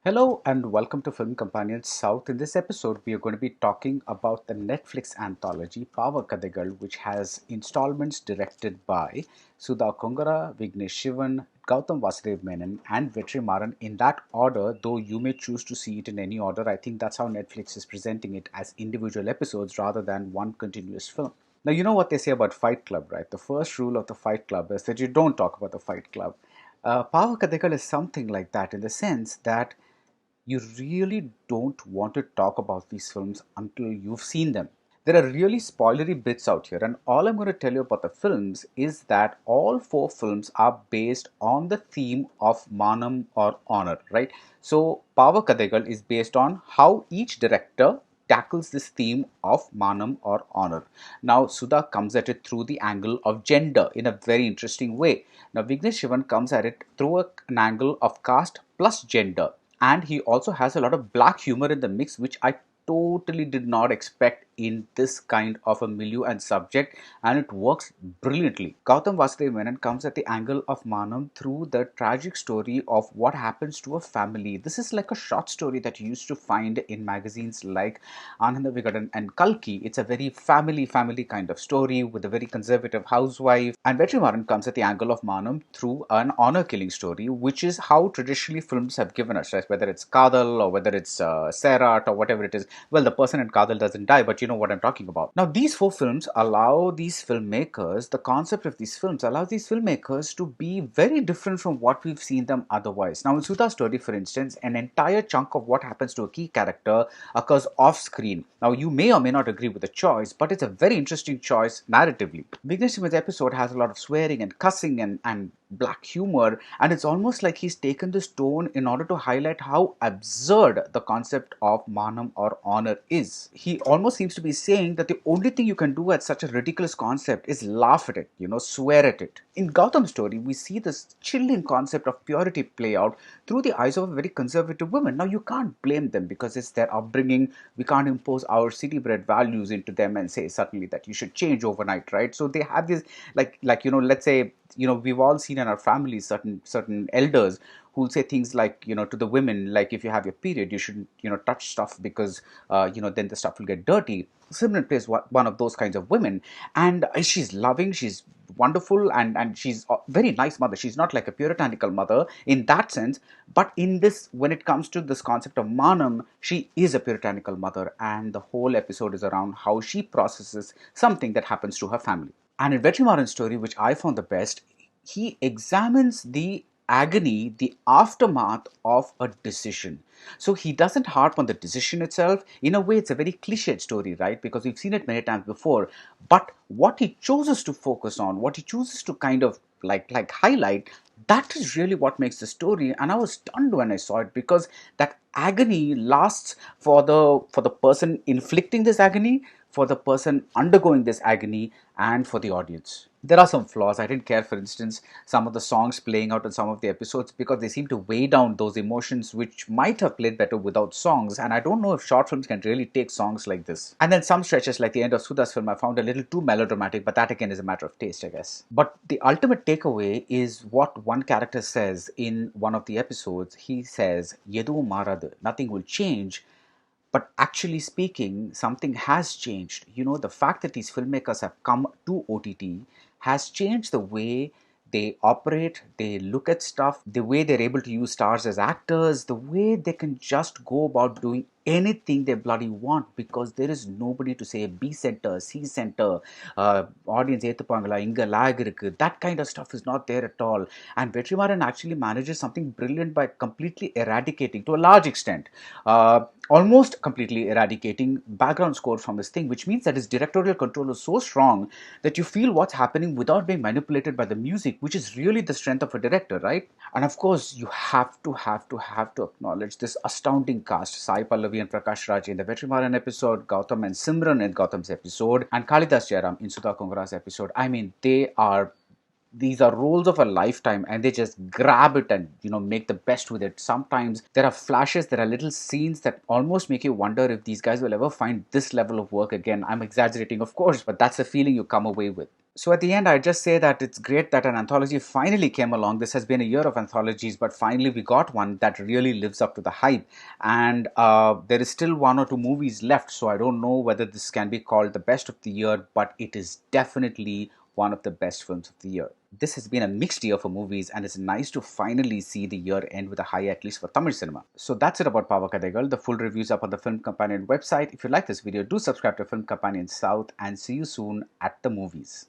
Hello and welcome to Film Companions South. In this episode, we are going to be talking about the Netflix anthology Pava Kadagal, which has installments directed by Sudha Kongara, Vignesh Shivan, Gautam Vasudev Menon, and Vetrimaran in that order, though you may choose to see it in any order. I think that's how Netflix is presenting it as individual episodes rather than one continuous film. Now, you know what they say about Fight Club, right? The first rule of the Fight Club is that you don't talk about the Fight Club. Pava Kadagal is something like that in the sense that you really don't want to talk about these films until you've seen them. There are really spoilery bits out here, and all I'm going to tell you about the films is that all four films are based on the theme of Manam or honor, right? So, Pava Kadegal is based on how each director tackles this theme of Manam or honor. Now, Sudha comes at it through the angle of gender in a very interesting way. Now, Vignesh Shivan comes at it through an angle of caste plus gender, and he also has a lot of black humor in the mix, which I totally did not expect in this kind of a milieu and subject, and it works brilliantly. Gautam Vasudev Menon comes at the angle of Manam through the tragic story of what happens to a family. This is like a short story that you used to find in magazines like Ananda Vigadan and Kalki. It's a very family kind of story with a very conservative housewife. And Vetrimaran comes at the angle of Manam through an honor killing story, which is how traditionally films have given us, right? Whether it's Kadal or whether it's Serat or whatever it is. Well, the person in Kadal doesn't die, but you know what I'm talking about. Now, these four films allow these filmmakers, the concept of these films allows these filmmakers to be very different from what we've seen them otherwise. Now, in Sudha's story, for instance, an entire chunk of what happens to a key character occurs off screen. Now, you may or may not agree with the choice, but it's a very interesting choice narratively. Vignesh Shivan's episode has a lot of swearing and cussing and black humor, and it's almost like he's taken this tone in order to highlight how absurd the concept of manam or honor is. He almost seems to be saying that the only thing you can do at such a ridiculous concept is laugh at it, swear at it. In Gautam's story, we see this chilling concept of purity play out through the eyes of a very conservative woman. Now, you can't blame them because it's their upbringing. We can't impose our city bred values into them and say suddenly that you should change overnight, right? So they have this, let's say, we've all seen in our families certain elders who'll say things like, to the women, like, if you have your period, you shouldn't, touch stuff because then the stuff will get dirty. Simran plays one of those kinds of women, and she's loving, she's wonderful, and she's a very nice mother. She's not like a puritanical mother in that sense, but in this, when it comes to this concept of manam, she is a puritanical mother, and the whole episode is around how she processes something that happens to her family. And in Vetrimaran's story, which I found the best, he examines the agony, the aftermath of a decision. So he doesn't harp on the decision itself. In a way, it's a very cliched story, right? Because we've seen it many times before. But what he chooses to focus on, what he chooses to kind of like highlight, that is really what makes the story. And I was stunned when I saw it, because that agony lasts for the person inflicting this agony, for the person undergoing this agony, and for the audience. There are some flaws. I didn't care, for instance, some of the songs playing out in some of the episodes, because they seem to weigh down those emotions which might have played better without songs. And I don't know if short films can really take songs like this. And then some stretches, like the end of Sudha's film, I found a little too melodramatic, but that again is a matter of taste, I guess. But the ultimate takeaway is what one character says in one of the episodes. He says, Yedu Marad, nothing will change. But actually speaking, something has changed. The fact that these filmmakers have come to OTT has changed the way they operate, they look at stuff, the way they're able to use stars as actors, the way they can just go about doing anything they bloody want, because there is nobody to say B center, C center, audience ஏத்துப்பாங்களா, inga lag irukku. That kind of stuff is not there at all. And Vetrimaran actually manages something brilliant by completely eradicating, to a large extent, almost completely eradicating background score from this thing, which means that his directorial control is so strong that you feel what's happening without being manipulated by the music, which is really the strength of a director, right? And of course, you have to acknowledge this astounding cast: Sai Pallavi and Prakash Raj in the Vetrimaran episode, Gautam and Simran in Gautam's episode, and Kalidas Jairam in Sudha Kongara's episode. I mean, these are roles of a lifetime, and they just grab it and make the best with it. Sometimes there are flashes, there are little scenes that almost make you wonder if these guys will ever find this level of work again. I'm exaggerating, of course, but that's the feeling you come away with. So at the end, I just say that it's great that an anthology finally came along. This has been a year of anthologies, but finally we got one that really lives up to the hype. And there is still one or two movies left, so I don't know whether this can be called the best of the year, but it is definitely one of the best films of the year. This has been a mixed year for movies, and it's nice to finally see the year end with a high, at least for Tamil cinema. So that's it about Pavakadegal. The full reviews up on the Film Companion website. If you like this video, do subscribe to Film Companion South, and see you soon at the movies.